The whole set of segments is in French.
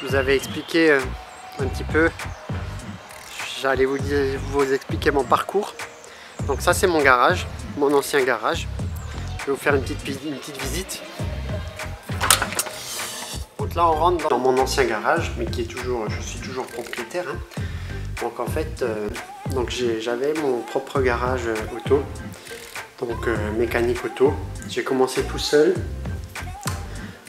je vous avais expliqué un petit peu, j'allais vous expliquer mon parcours. Donc ça c'est mon garage, mon ancien garage. Je vais vous faire une petite visite. Donc là on rentre dans mon ancien garage, mais qui est toujours, je suis toujours propriétaire. Hein. Donc en fait, j'avais mon propre garage auto, donc mécanique auto. J'ai commencé tout seul.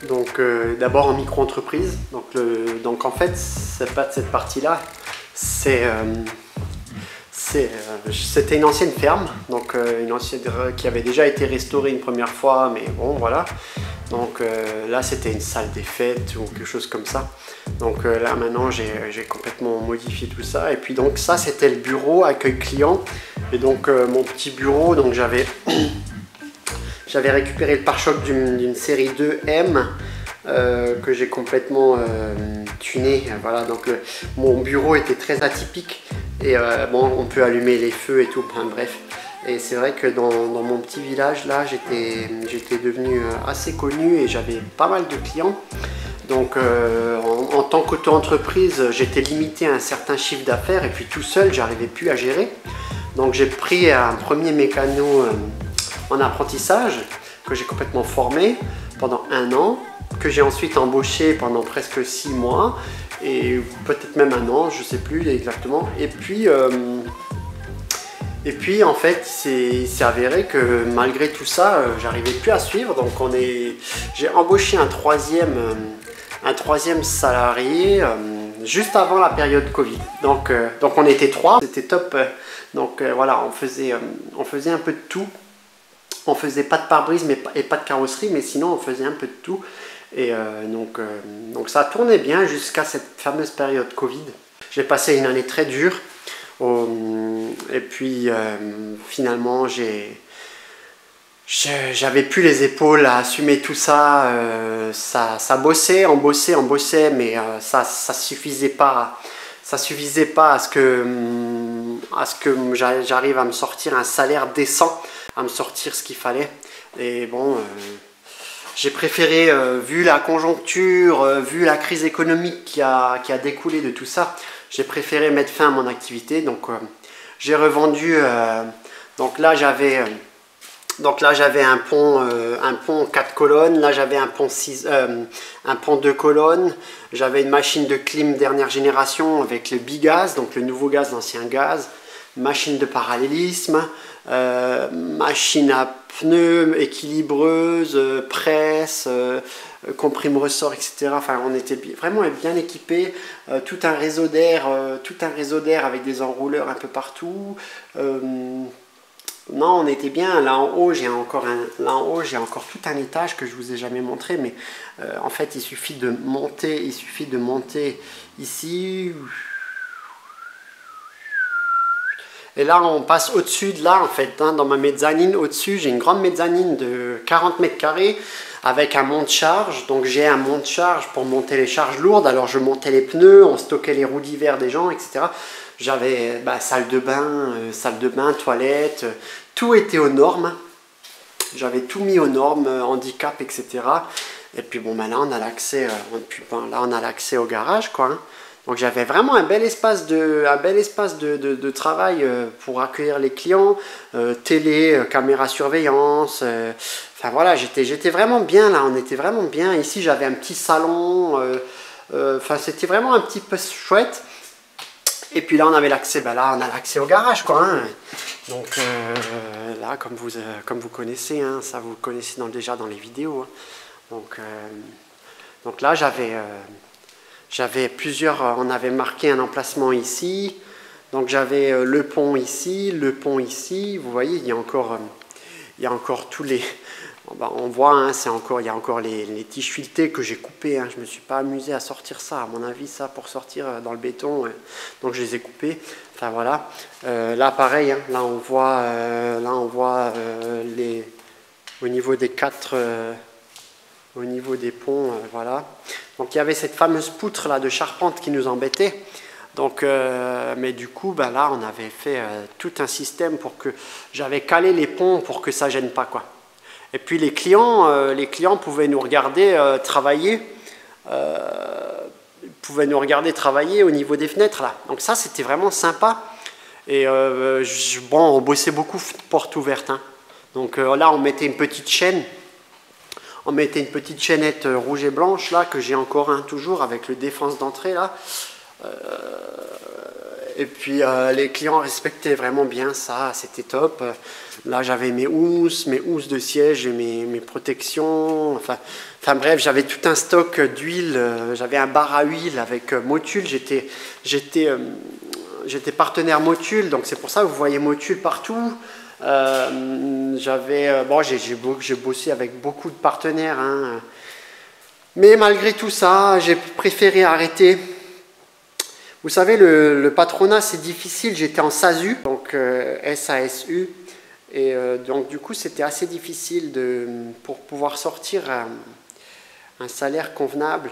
Donc d'abord en micro-entreprise. Donc en fait, c'est pas de cette partie-là. C'était une ancienne ferme, donc une ancienne qui avait déjà été restaurée une première fois, mais bon voilà. Donc là c'était une salle des fêtes ou quelque chose comme ça. Donc là maintenant j'ai complètement modifié tout ça. Et puis donc ça c'était le bureau accueil client. Et donc mon petit bureau, donc j'avais récupéré le pare-choc d'une série 2M que j'ai complètement tuné. Voilà, donc mon bureau était très atypique et bon, on peut allumer les feux et tout, enfin, bref. Et c'est vrai que dans mon petit village là, j'étais devenu assez connu et j'avais pas mal de clients. Donc en tant qu'auto-entreprise, j'étais limité à un certain chiffre d'affaires et puis tout seul, j'arrivais plus à gérer. Donc j'ai pris un premier mécano en apprentissage que j'ai complètement formé pendant 1 an, que j'ai ensuite embauché pendant presque 6 mois et peut-être même 1 an, je sais plus exactement. Et puis en fait il s'est avéré que malgré tout ça, j'arrivais plus à suivre. Donc j'ai embauché un troisième salarié juste avant la période Covid. Donc on était 3, c'était top. Donc voilà, on faisait un peu de tout. On faisait pas de pare-brise et pas de carrosserie, mais sinon on faisait un peu de tout. Et donc ça tournait bien jusqu'à cette fameuse période Covid. J'ai passé une année très dure. Et puis finalement j'avais plus les épaules à assumer tout ça. Ça bossait, on bossait, mais ça suffisait pas. Ça suffisait pas à ce que j'arrive à me sortir un salaire décent, à me sortir ce qu'il fallait. Et bon, j'ai préféré, vu la conjoncture, vu la crise économique qui a découlé de tout ça, j'ai préféré mettre fin à mon activité. Donc j'ai revendu, donc là j'avais un pont 4 colonnes, là j'avais un pont 2 colonnes, j'avais une machine de clim dernière génération avec le bigaz, donc le nouveau gaz, l'ancien gaz, machine de parallélisme, machine à pneus, équilibreuse, presse, comprime-ressort, etc. Enfin, on était vraiment bien équipés, tout un réseau d'air avec des enrouleurs un peu partout. Non, on était bien. Là en haut, j'ai encore tout un étage que je vous ai jamais montré, mais en fait, il suffit de monter ici. Et là, on passe au-dessus de là, en fait, hein, dans ma mezzanine, au-dessus, j'ai une grande mezzanine de 40 mètres carrés avec un monte-charge. Donc j'ai un monte-charge pour monter les charges lourdes. Alors je montais les pneus, on stockait les roues d'hiver des gens, etc. J'avais salle de bain, toilette, tout était aux normes. J'avais tout mis aux normes, handicap, etc. Et puis bon, là on a l'accès, au garage, quoi. Hein. Donc j'avais vraiment un bel espace de travail pour accueillir les clients, télé, caméra surveillance. Enfin voilà, j'étais vraiment bien là, on était vraiment bien. Ici j'avais un petit salon, enfin c'était vraiment un petit peu chouette. Et puis là on avait l'accès, on a l'accès au garage, quoi. Hein. Donc là comme vous connaissez, hein, ça vous connaissez déjà dans les vidéos. Hein. Donc là j'avais plusieurs, on avait marqué un emplacement ici, donc j'avais le pont ici, vous voyez, il y a encore tous les, on voit, hein, il y a encore les tiges filetées que j'ai coupées, hein, je ne me suis pas amusé à sortir ça, à mon avis, ça pour sortir dans le béton, donc je les ai coupées, enfin voilà, là pareil, hein, là on voit au niveau des au niveau des ponts, voilà. Donc il y avait cette fameuse poutre là de charpente qui nous embêtait. Donc, mais du coup, là on avait fait tout un système pour que j'avais calé les ponts pour que ça gêne pas, quoi. Et puis les clients pouvaient nous regarder travailler pouvaient nous regarder travailler au niveau des fenêtres là. Donc ça c'était vraiment sympa. Et bon, on bossait beaucoup porte ouverte. Hein. Donc là on mettait une petite chaîne. On mettait une petite chaînette rouge et blanche là, que j'ai encore toujours avec le défense d'entrée là. Et puis les clients respectaient vraiment bien ça, c'était top. Là j'avais mes housses de siège et mes protections. Enfin bref, j'avais tout un stock d'huile. J'avais un bar à huile avec Motul. J'étais partenaire Motul, donc c'est pour ça que vous voyez Motul partout. J'ai bossé avec beaucoup de partenaires, hein. Mais malgré tout ça, j'ai préféré arrêter. Vous savez, le patronat c'est difficile. J'étais en SASU, donc SASU, et donc du coup c'était assez difficile pour pouvoir sortir un salaire convenable,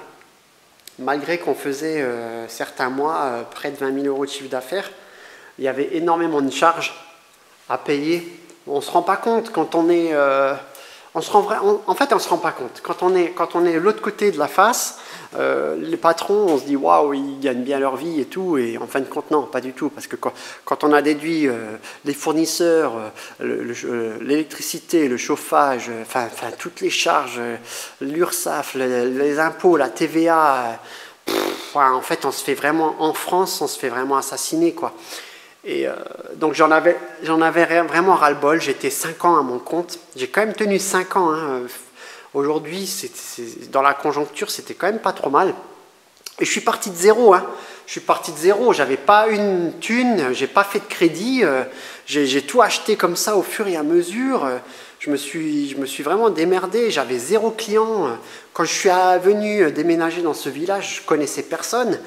malgré qu'on faisait certains mois près de 20 000 euros de chiffre d'affaires. Il y avait énormément de charges à payer. On ne se rend pas compte quand on est... en fait, on ne se rend pas compte. Quand on est de l'autre côté de la face, les patrons, on se dit « Waouh, ils gagnent bien leur vie et tout ». Et en fin de compte, non, pas du tout. Parce que quand on a déduit les fournisseurs, l'électricité, le chauffage, toutes les charges, l'URSSAF, les impôts, la TVA, en fait, on se fait vraiment, en France, on se fait vraiment assassiner, quoi. Et donc j'en avais vraiment ras-le-bol. J'étais 5 ans à mon compte. J'ai quand même tenu 5 ans. Hein. Aujourd'hui, dans la conjoncture, c'était quand même pas trop mal. Et je suis parti de zéro. Hein. Je suis parti de zéro. J'avais pas une thune. J'ai pas fait de crédit. J'ai tout acheté comme ça au fur et à mesure. Je me suis vraiment démerdé. J'avais 0 client. Quand je suis venu déménager dans ce village, je connaissais personne.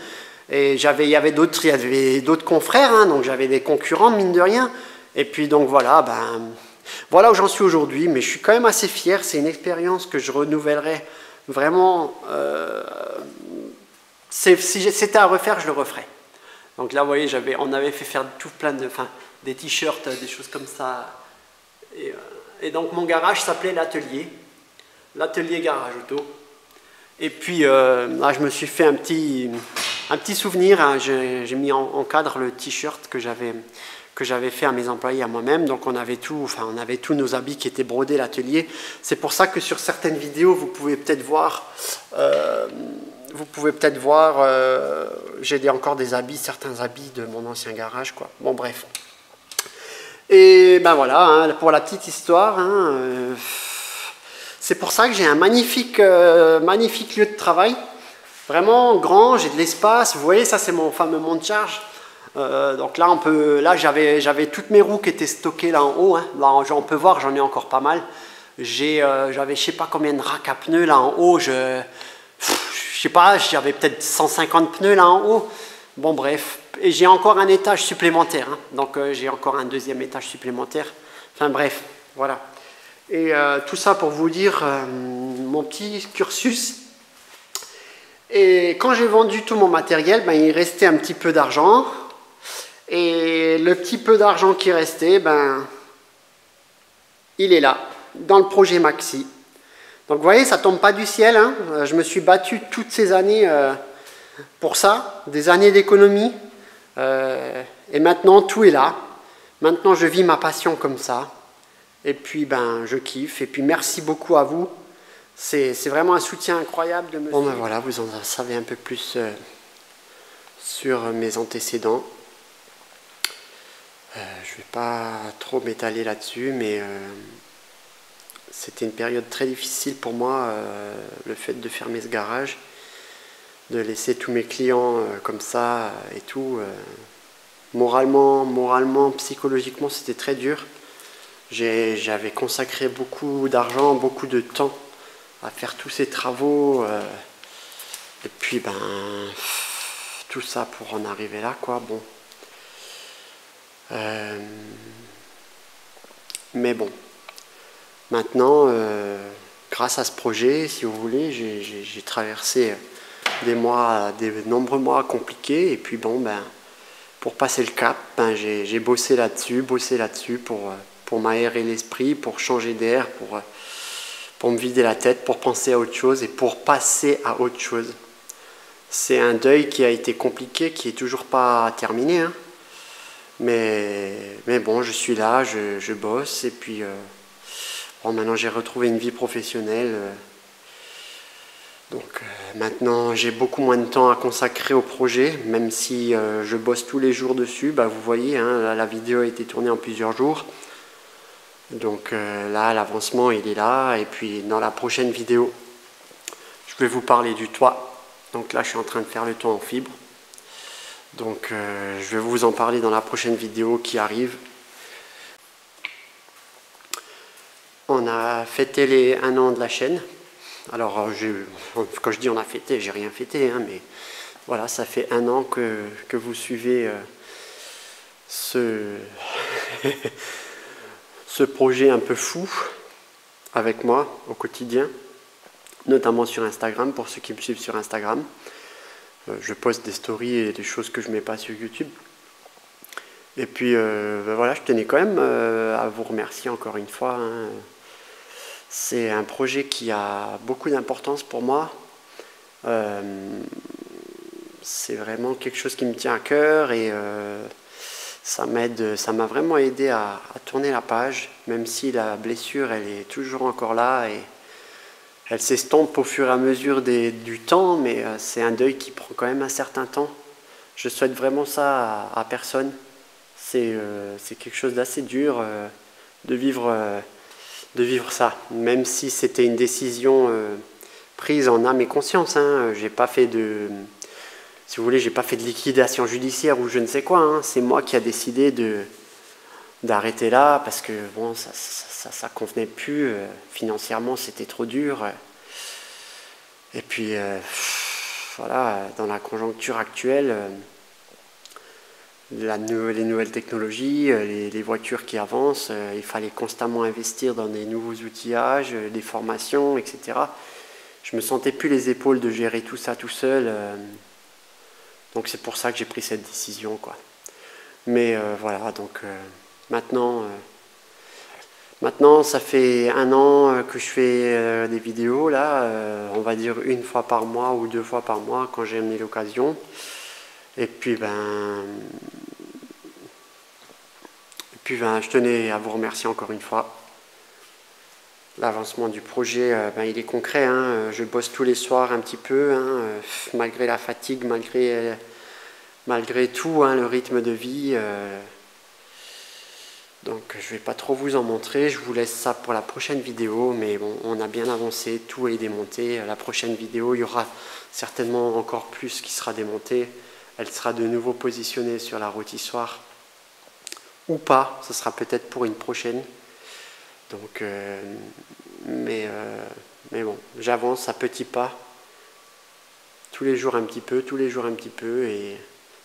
Et il y avait d'autres confrères, hein, donc j'avais des concurrents, mine de rien. Et puis donc voilà, voilà où j'en suis aujourd'hui, mais je suis quand même assez fier. C'est une expérience que je renouvellerai vraiment. Si c'était à refaire, je le referais. Donc là, vous voyez, on avait fait faire tout plein des t-shirts, des choses comme ça. Et donc mon garage s'appelait l'atelier garage auto. Et puis là, je me suis fait un petit souvenir, hein. J'ai mis en cadre le t-shirt que j'avais fait à mes employés, à moi-même. Donc on avait tous nos habits qui étaient brodés l'atelier. C'est pour ça que sur certaines vidéos, vous pouvez peut-être voir, j'ai encore certains habits de mon ancien garage, quoi. Bon, bref. Et ben voilà, hein, pour la petite histoire, hein, c'est pour ça que j'ai un magnifique lieu de travail. Vraiment grand, j'ai de l'espace. Vous voyez, ça c'est mon fameux monte-charge. Donc là, j'avais toutes mes roues qui étaient stockées là en haut. Hein. Là, on peut voir, j'en ai encore pas mal. J'avais je sais pas combien de racks à pneus là en haut. Je sais pas, j'avais peut-être 150 pneus là en haut. Bon bref, et j'ai encore un étage supplémentaire. Hein. Donc j'ai encore un deuxième étage supplémentaire. Enfin bref, voilà. Et tout ça pour vous dire mon petit cursus. Et quand j'ai vendu tout mon matériel, il restait un petit peu d'argent. Et le petit peu d'argent qui restait, il est là, dans le projet Maxi. Donc vous voyez, ça ne tombe pas du ciel. Hein. Je me suis battu toutes ces années pour ça, des années d'économie. Et maintenant, tout est là. Maintenant, je vis ma passion comme ça. Et puis, je kiffe. Et puis, merci beaucoup à vous. C'est vraiment un soutien incroyable de me suivre. Bon, voilà, vous en savez un peu plus sur mes antécédents. Je ne vais pas trop m'étaler là-dessus, mais c'était une période très difficile pour moi, le fait de fermer ce garage, de laisser tous mes clients comme ça et tout. Moralement, psychologiquement, c'était très dur. J'avais consacré beaucoup d'argent, beaucoup de temps à faire tous ces travaux. Et puis, tout ça pour en arriver là, quoi. Bon. Mais bon. Maintenant, grâce à ce projet, si vous voulez, j'ai traversé des nombreux mois compliqués. Et puis, bon, pour passer le cap, j'ai bossé là-dessus pour m'aérer l'esprit, pour changer d'air, pour me vider la tête, pour penser à autre chose et pour passer à autre chose. C'est un deuil qui a été compliqué, qui est toujours pas terminé, hein. Mais bon, je suis là, je bosse, et puis bon, maintenant j'ai retrouvé une vie professionnelle. Donc maintenant j'ai beaucoup moins de temps à consacrer au projet, même si je bosse tous les jours dessus. Bah, vous voyez, hein, la vidéo a été tournée en plusieurs jours. Donc là, l'avancement il est là, et puis dans la prochaine vidéo, je vais vous parler du toit. Donc là, je suis en train de faire le toit en fibre. Donc je vais vous en parler dans la prochaine vidéo qui arrive. On a fêté les 1 an de la chaîne. Alors quand je dis on a fêté, j'ai rien fêté, hein, mais voilà, ça fait 1 an que vous suivez ce projet un peu fou avec moi au quotidien, notamment sur Instagram, pour ceux qui me suivent sur Instagram. Je poste des stories et des choses que je ne mets pas sur YouTube. Et puis ben voilà, je tenais quand même à vous remercier encore une fois, hein. C'est un projet qui a beaucoup d'importance pour moi. C'est vraiment quelque chose qui me tient à cœur, et ça m'a vraiment aidé à tourner la page, même si la blessure elle est toujours encore là, et elle s'estompe au fur et à mesure du temps, mais c'est un deuil qui prend quand même un certain temps. Je souhaite vraiment ça à personne. C'est quelque chose d'assez dur de vivre ça, même si c'était une décision prise en âme et conscience, hein. J'ai pas fait si vous voulez, j'ai pas fait de liquidation judiciaire ou je ne sais quoi, hein. C'est moi qui a décidé d'arrêter là, parce que bon, ça convenait plus, financièrement c'était trop dur, et puis voilà, dans la conjoncture actuelle, les nouvelles technologies, les voitures qui avancent, il fallait constamment investir dans des nouveaux outillages, des formations, etc. Je me sentais plus les épaules de gérer tout ça tout seul, donc c'est pour ça que j'ai pris cette décision, quoi. Mais voilà, donc maintenant ça fait 1 an que je fais des vidéos là, on va dire 1 fois par mois ou 2 fois par mois quand j'ai amené l'occasion. Et puis je tenais à vous remercier encore une fois. L'avancement du projet, il est concret, hein. Je bosse tous les soirs un petit peu, hein, malgré la fatigue, malgré tout, hein, le rythme de vie. Donc je ne vais pas trop vous en montrer, je vous laisse ça pour la prochaine vidéo, mais bon, on a bien avancé, tout est démonté. La prochaine vidéo, il y aura certainement encore plus qui sera démonté. Elle sera de nouveau positionnée sur la rôtissoire, ou pas, ce sera peut-être pour une prochaine. Donc, mais bon, j'avance à petits pas, tous les jours un petit peu, et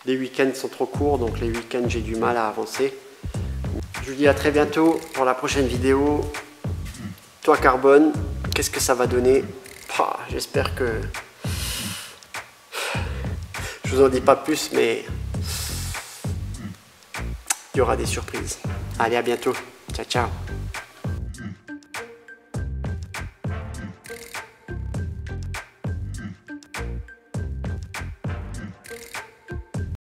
les week-ends sont trop courts, donc les week-ends j'ai du mal à avancer. Je vous dis à très bientôt pour la prochaine vidéo. Toit carbone, qu'est-ce que ça va donner? J'espère que... Je vous en dis pas plus, mais il y aura des surprises. Allez, à bientôt. Ciao, ciao.